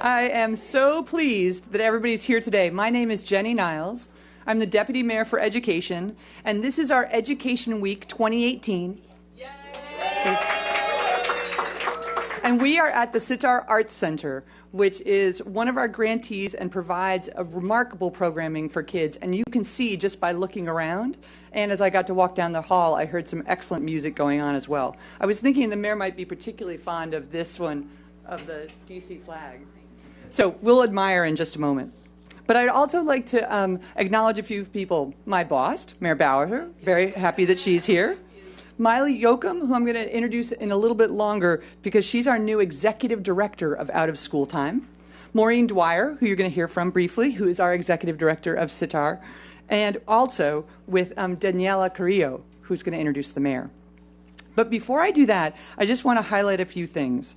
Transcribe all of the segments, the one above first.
I am so pleased that everybody's here today. My name is Jenny Niles. I'm the Deputy Mayor for Education, and this is our Education Week 2018. Yay! And we are at the Sitar Arts Center, which is one of our grantees and provides a remarkable programming for kids. And you can see just by looking around, and as I got to walk down the hall, I heard some excellent music going on as well. I was thinking the mayor might be particularly fond of this one, of the DC flag. So we'll admire in just a moment. But I'd also like to acknowledge a few people. My boss, Mayor Bowser, very happy that she's here. Miley Yoakum, who I'm going to introduce in a little bit longer because she's our new Executive Director of Out of School Time. Maureen Dwyer, who you're going to hear from briefly, who is our Executive Director of Sitar. And also with Daniela Carrillo, who's going to introduce the mayor. But before I do that, I just want to highlight a few things.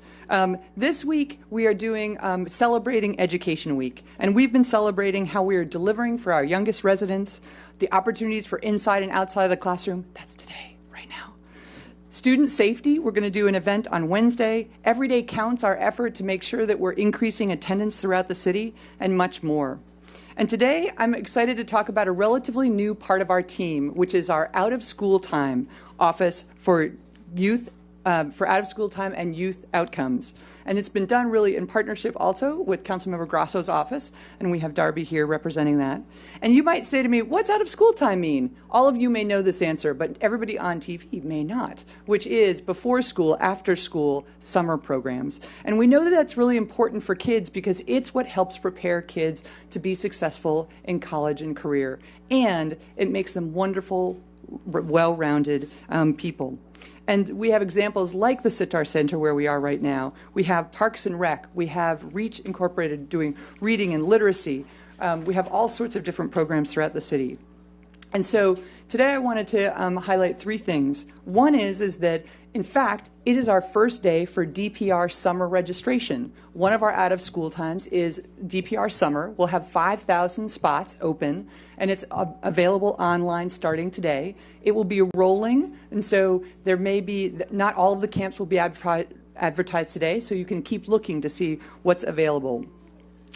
This week, we are doing Celebrating Education Week, and we've been celebrating how we are delivering for our youngest residents, the opportunities for inside and outside of the classroom. That's today, right now. Student safety, we're going to do an event on Wednesday. Every day counts, our effort to make sure that we're increasing attendance throughout the city, and much more. And today, I'm excited to talk about a relatively new part of our team, which is our Out of School Time office for youth, for out of school time and youth outcomes. And it's been done really in partnership also with Councilmember Grasso's office, and we have Darby here representing that. And you might say to me, what's out of school time mean? All of you may know this answer, but everybody on TV may not, which is before school, after school, summer programs. And we know that that's really important for kids because it's what helps prepare kids to be successful in college and career. And it makes them wonderful, well-rounded people. And we have examples like the Sitar Center where we are right now. We have Parks and Rec. We have Reach Incorporated doing reading and literacy. We have all sorts of different programs throughout the city. And so today I wanted to highlight three things. One is that, in fact, it is our first day for DPR summer registration. One of our out-of-school times is DPR summer. We'll have 5,000 spots open, and it's available online starting today. It will be rolling, and so there may be, not all of the camps will be advertised today, so you can keep looking to see what's available.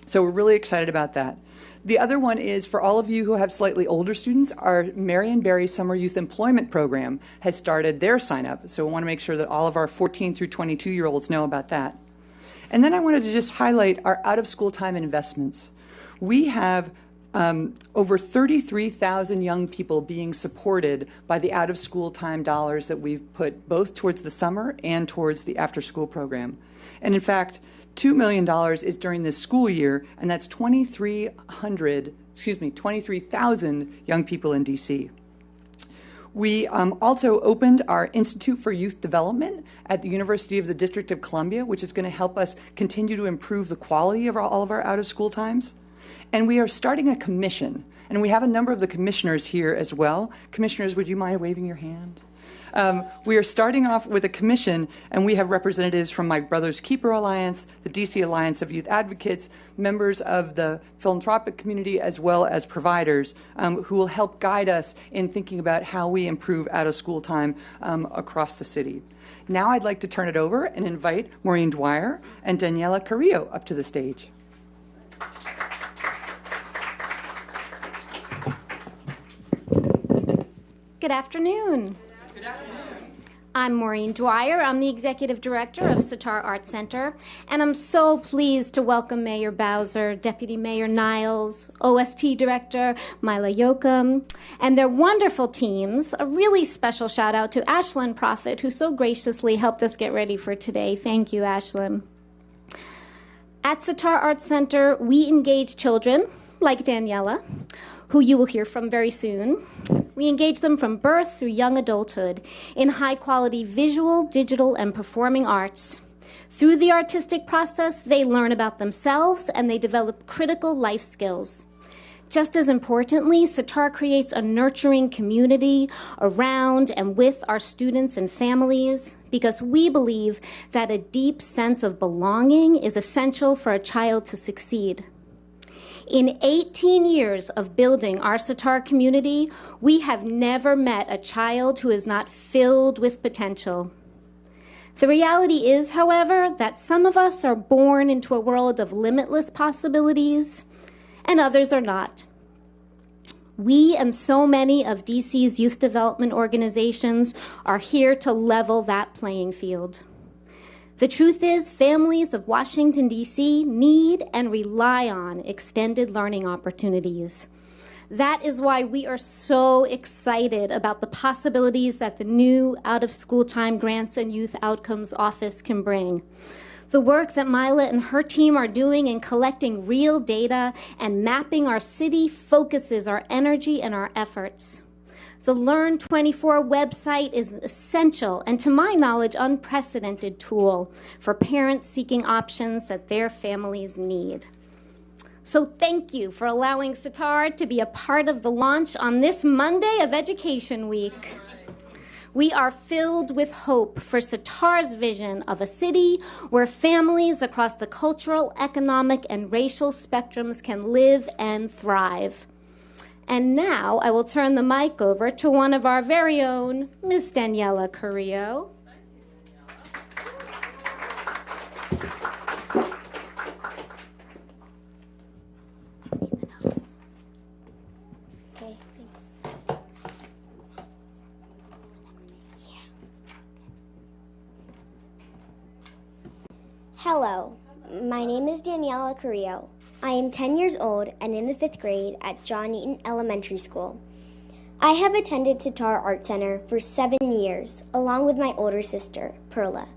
So we're really excited about that. The other one is for all of you who have slightly older students, our Marion Barry Summer Youth Employment Program has started their sign up. So we want to make sure that all of our 14 through 22-year-olds know about that. And then I wanted to just highlight our out-of-school time investments. We have over 33,000 young people being supported by the out-of-school time dollars that we've put both towards the summer and towards the after-school program. And in fact, $2 million is during this school year, and that's 23,000 young people in DC. We also opened our Institute for Youth Development at the University of the District of Columbia, which is going to help us continue to improve the quality of all of our out-of-school times. And we are starting a commission, and we have a number of the commissioners here as well. Commissioners, would you mind waving your hand? We are starting off with a commission, and we have representatives from My Brother's Keeper Alliance, the DC Alliance of Youth Advocates, members of the philanthropic community, as well as providers who will help guide us in thinking about how we improve out-of-school time across the city. Now I'd like to turn it over and invite Maureen Dwyer and Daniela Carrillo up to the stage. Good afternoon. Good afternoon. I'm Maureen Dwyer. I'm the Executive Director of Sitar Arts Center, and I'm so pleased to welcome Mayor Bowser, Deputy Mayor Niles, OST Director Miley Yoakum, and their wonderful teams. A really special shout out to Ashlyn Prophet, who so graciously helped us get ready for today. Thank you, Ashlyn. At Sitar Arts Center, we engage children, like Daniela, who you will hear from very soon. We engage them from birth through young adulthood in high-quality visual, digital, and performing arts. Through the artistic process, they learn about themselves and they develop critical life skills. Just as importantly, Sitar creates a nurturing community around and with our students and families because we believe that a deep sense of belonging is essential for a child to succeed. In 18 years of building our Sitar community, we have never met a child who is not filled with potential. The reality is, however, that some of us are born into a world of limitless possibilities, and others are not. We and so many of DC's youth development organizations are here to level that playing field. The truth is, families of Washington, D.C. need and rely on extended learning opportunities. That is why we are so excited about the possibilities that the new out-of-school time grants and youth outcomes office can bring. The work that Mila and her team are doing in collecting real data and mapping our city focuses our energy and our efforts. The Learn24 website is an essential and, to my knowledge, unprecedented tool for parents seeking options that their families need. So thank you for allowing Sitar to be a part of the launch on this Monday of Education Week. We are filled with hope for Sitar's vision of a city where families across the cultural, economic, and racial spectrums can live and thrive. And now I will turn the mic over to one of our very own, Ms. Daniela Carrillo. Hello, my name is Daniela Carrillo. I am 10 years old and in the 5th grade at John Eaton Elementary School. I have attended Sitar Art Center for 7 years, along with my older sister, Perla,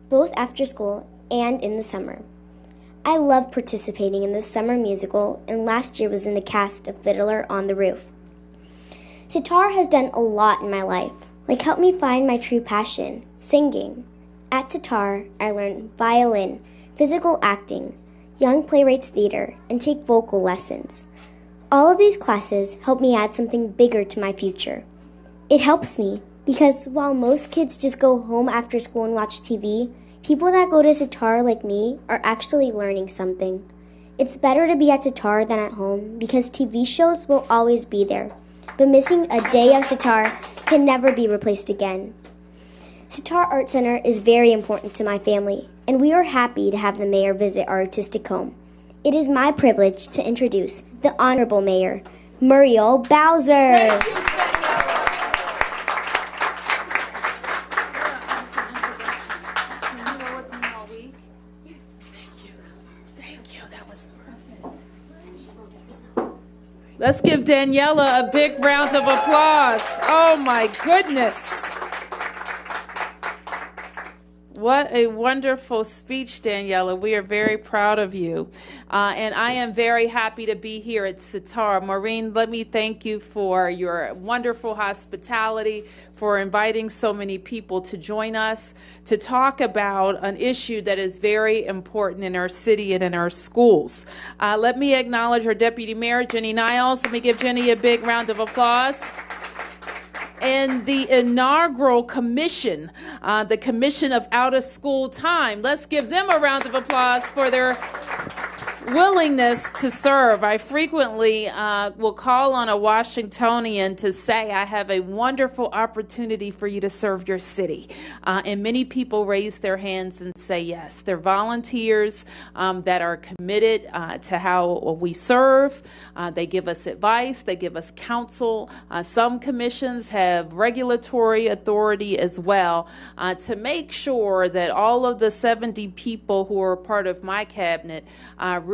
both after school and in the summer. I love participating in the summer musical, and last year was in the cast of Fiddler on the Roof. Sitar has done a lot in my life, like help me find my true passion, singing. At Sitar, I learn violin, physical acting, young playwrights theater, and take vocal lessons. All of these classes help me add something bigger to my future. It helps me because while most kids just go home after school and watch TV, people that go to Sitar like me are actually learning something. It's better to be at Sitar than at home because TV shows will always be there, but missing a day of Sitar can never be replaced again. Sitar Art Center is very important to my family, and we are happy to have the mayor visit our artistic home. It is my privilege to introduce the Honorable Mayor, Muriel Bowser. Let's give Daniela a big round of applause. Oh my goodness. What a wonderful speech, Daniela. We are very proud of you. And I am very happy to be here at Sitar. Maureen, let me thank you for your wonderful hospitality, for inviting so many people to join us to talk about an issue that is very important in our city and in our schools. Let me acknowledge our Deputy Mayor, Jenny Niles. Let me give Jenny a big round of applause. And the inaugural commission, the Commission of Out-of-School Time. Let's give them a round of applause for their willingness to serve. I frequently will call on a Washingtonian to say, I have a wonderful opportunity for you to serve your city. And many people raise their hands and say yes. They're volunteers that are committed to how we serve. They give us advice. They give us counsel. Some commissions have regulatory authority as well to make sure that all of the 70 people who are part of my cabinet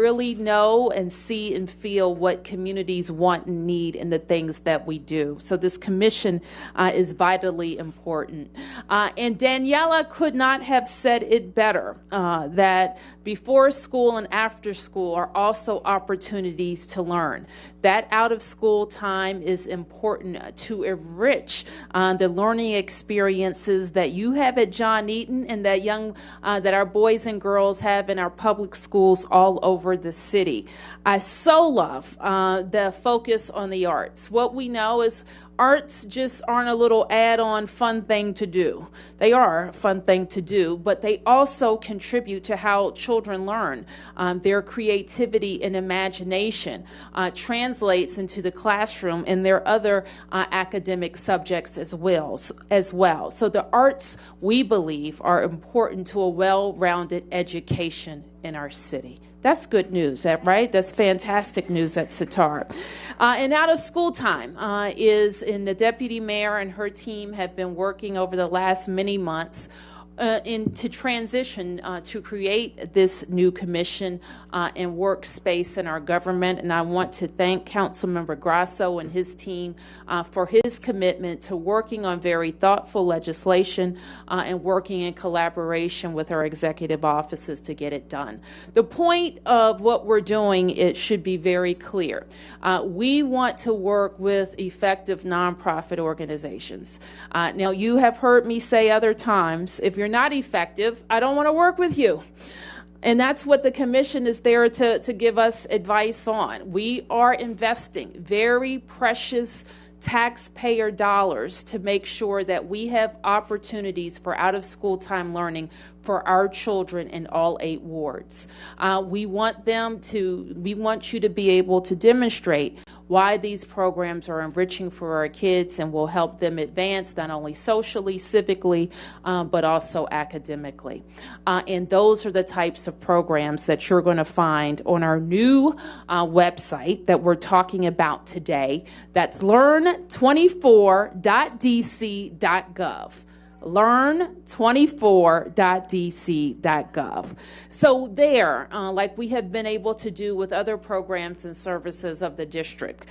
really know and see and feel what communities want and need in the things that we do. So this commission is vitally important. And Daniela could not have said it better, that before school and after school are also opportunities to learn. That out-of-school time is important to enrich the learning experiences that you have at John Eaton and that our boys and girls have in our public schools all over the city. I so love the focus on the arts. What we know is arts just aren't a little add-on fun thing to do. They are a fun thing to do, but they also contribute to how children learn. Their creativity and imagination translates into the classroom and their other academic subjects as well. So the arts, we believe, are important to a well-rounded education in our city. That's good news, right? That's fantastic news at Sitar. And out of school time and the deputy mayor and her team have been working over the last many months to transition to create this new commission and workspace in our government. And I want to thank Councilmember Grasso and his team for his commitment to working on very thoughtful legislation and working in collaboration with our executive offices to get it done. The point of what we're doing, it should be very clear. We want to work with effective nonprofit organizations. Now, you have heard me say other times, if you're not effective, I don't want to work with you. And that's what the commission is there to give us advice on. We are investing very precious taxpayer dollars to make sure that we have opportunities for out-of-school time learning for our children in all 8 wards. We want you to be able to demonstrate why these programs are enriching for our kids and will help them advance not only socially, civically, but also academically. And those are the types of programs that you're going to find on our new website that we're talking about today. That's learn24.dc.gov. learn24.dc.gov. So there, like we have been able to do with other programs and services of the district,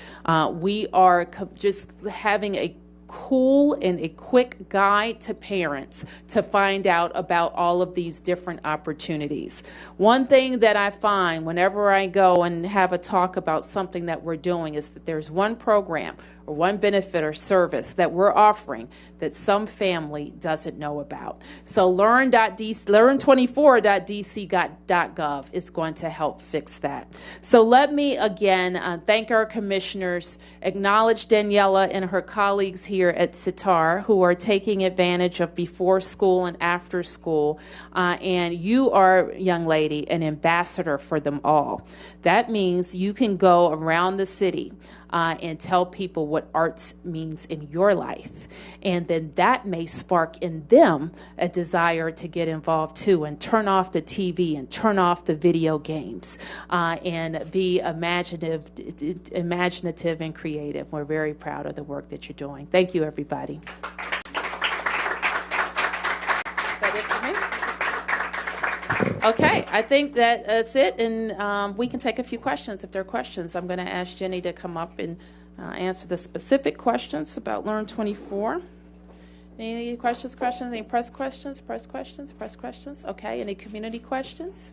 we are just having a cool and a quick guide to parents to find out about all of these different opportunities. One thing that I find whenever I go and have a talk about something that we're doing is that there's one program or one benefit or service that we're offering that some family doesn't know about. So learn24.dc.gov is going to help fix that. So let me again thank our commissioners, acknowledge Daniela and her colleagues here at Sitar who are taking advantage of before school and after school. And you are, young lady, an ambassador for them all. That means you can go around the city and tell people what arts means in your life. And then that may spark in them a desire to get involved too and turn off the TV and turn off the video games and be imaginative and creative. We're very proud of the work that you're doing. Thank you, everybody. Okay, I think that's it, and we can take a few questions if there are questions. I'm going to ask Jenny to come up and answer the specific questions about Learn24. Any questions? Any press questions? Okay, any community questions?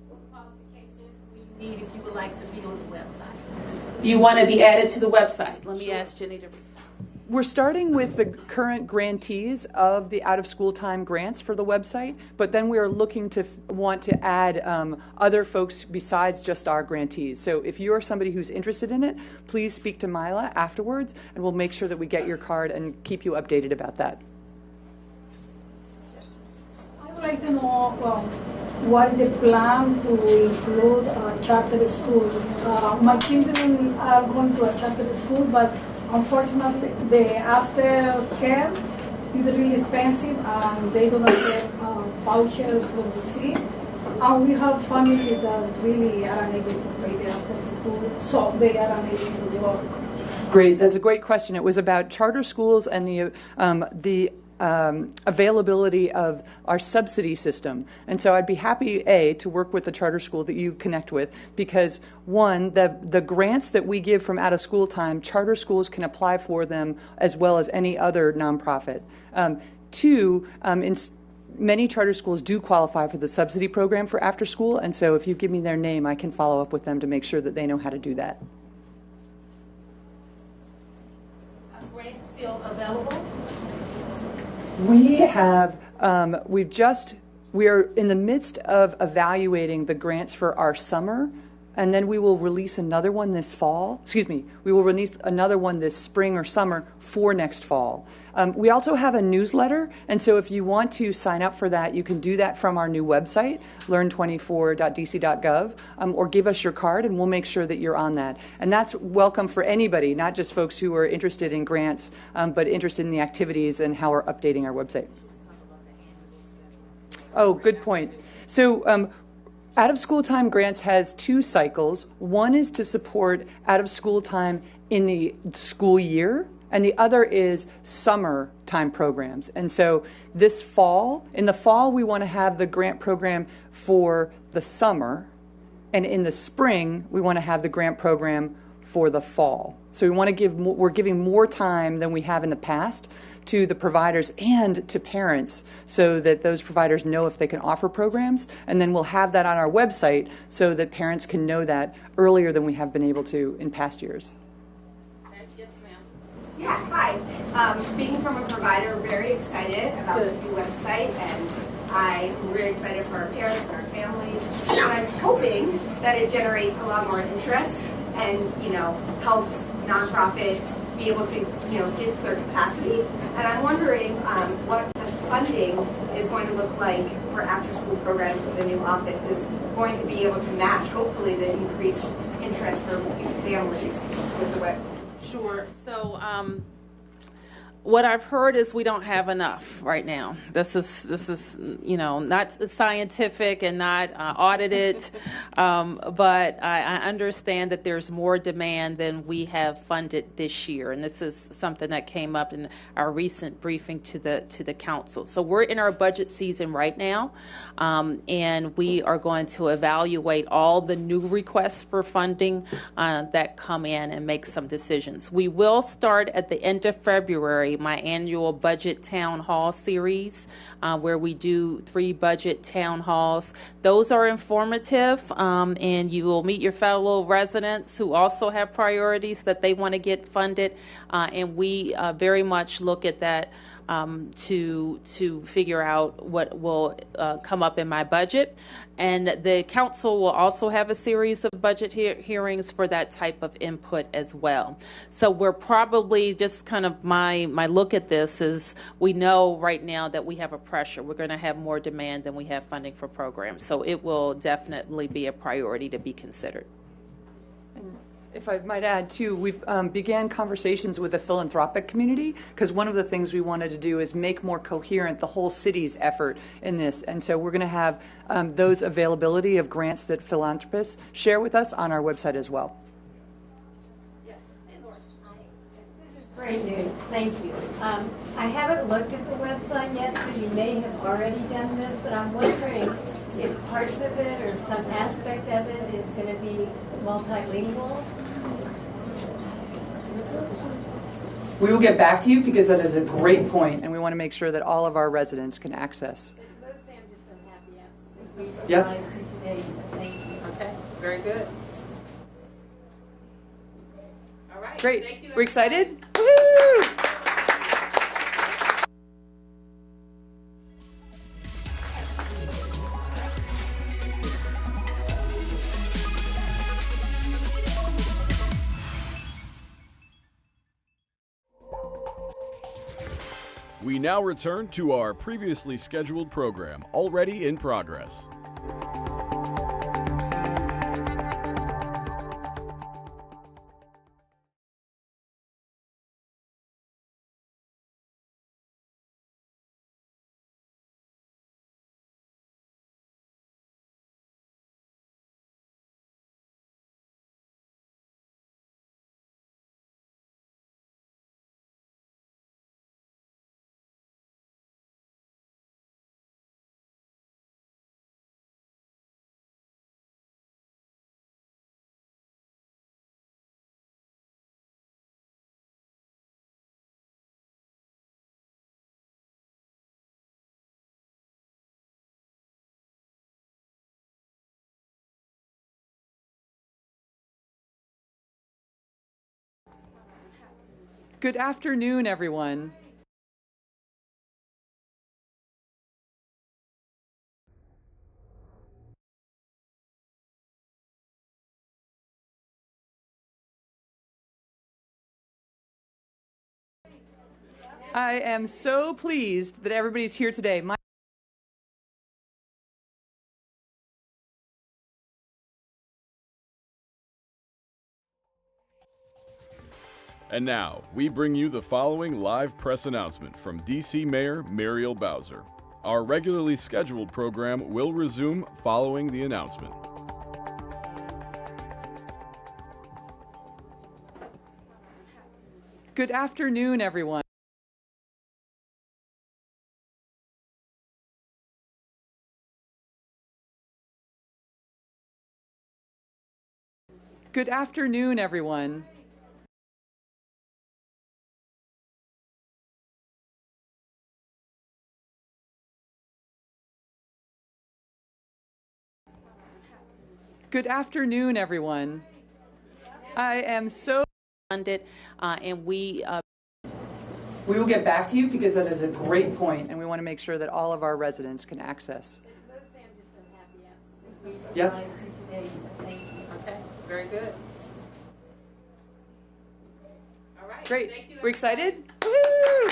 What qualifications we need if you would like to be on the website? You want to be added to the website? Let me ask Jenny to respond. We're starting with the current grantees of the out-of-school time grants for the website, but then we are looking to want to add other folks besides just our grantees. So if you're somebody who's interested in it, please speak to Mila afterwards, and we'll make sure that we get your card and keep you updated about that. I would like to know what the plan to include charter schools. My children are going to a charter school, but unfortunately, the aftercare is really expensive and they do not get vouchers from the city. And we have families that really are unable to pay the after school, so they are unable to work. Great, that's a great question. It was about charter schools and the availability of our subsidy system. And so I'd be happy, to work with the charter school that you connect with, because one, the grants that we give from out of school time, charter schools can apply for them as well as any other nonprofit. Two, many charter schools do qualify for the subsidy program for after school, and so if you give me their name, I can follow up with them to make sure that they know how to do that. Are grants still available? We have, we are in the midst of evaluating the grants for our summer and then we will release another one this fall. Excuse me, we will release another one this spring or summer for next fall. We also have a newsletter, and so if you want to sign up for that, you can do that from our new website, learn24.dc.gov, or give us your card, and we'll make sure that you're on that. And that's welcome for anybody, not just folks who are interested in grants, but interested in the activities and how we're updating our website. Oh, good point. So out of school time grants has two cycles. One is to support out of school time in the school year, and the other is summer time programs. And so this fall, in the fall, we want to have the grant program for the summer, and in the spring, we want to have the grant program for the fall. So we want to we're giving more time than we have in the past to the providers and to parents so that those providers know if they can offer programs, and then we'll have that on our website so that parents can know that earlier than we have been able to in past years. Yes, ma'am. Yeah, hi. Speaking from a provider, very excited about this new website, and I'm very excited for our parents and our families, and I'm hoping that it generates a lot more interest and, helps nonprofits be able to, get to their capacity. And I'm wondering what the funding is going to look like for after-school programs with the new office is going to be able to match, hopefully, the increased interest for families with the website. Sure. So what I've heard is we don't have enough right now. This is not scientific and not audited, but I understand that there's more demand than we have funded this year, and this is something that came up in our recent briefing to the council. So we're in our budget season right now, and we are going to evaluate all the new requests for funding that come in and make some decisions. We will start at the end of February my annual budget town hall series, where we do 3 budget town halls. Those are informative, and you will meet your fellow residents who also have priorities that they want to get funded, and we very much look at that to figure out what will come up in my budget. And the council will also have a series of budget hearings for that type of input as well. So we're probably just kind of my look at this is we know right now that we have a pressure. We're going to have more demand than we have funding for programs. So it will definitely be a priority to be considered. If I might add, too, we've began conversations with the philanthropic community, because one of the things we wanted to do is make more coherent the whole city's effort in this. And so we're going to have those availability of grants that philanthropists share with us on our website as well. Yes. Hey, Laura. Hi. This is great news. Thank you. I haven't looked at the website yet, so you may have already done this, but I'm wondering if parts of it or some aspect of it is going to be multilingual. We will get back to you because that is a great point, and we want to make sure that all of our residents can access. Mostly I'm just so happy after we Yep. arrived today, so thank you. Okay, very good. All right. Great. Thank you, We're excited? Woo! We now return to our previously scheduled program, already in progress. Good afternoon, everyone. I am so pleased that everybody's here today. And now, we bring you the following live press announcement from DC Mayor Muriel Bowser. Our regularly scheduled program will resume following the announcement. Good afternoon, everyone. Good afternoon, everyone. Good afternoon, everyone. I am so funded, and we will get back to you because that is a great point, and we want to make sure that all of our residents can access. Yep. Okay, very good. All right. Great. Thank you, We're excited? Woo!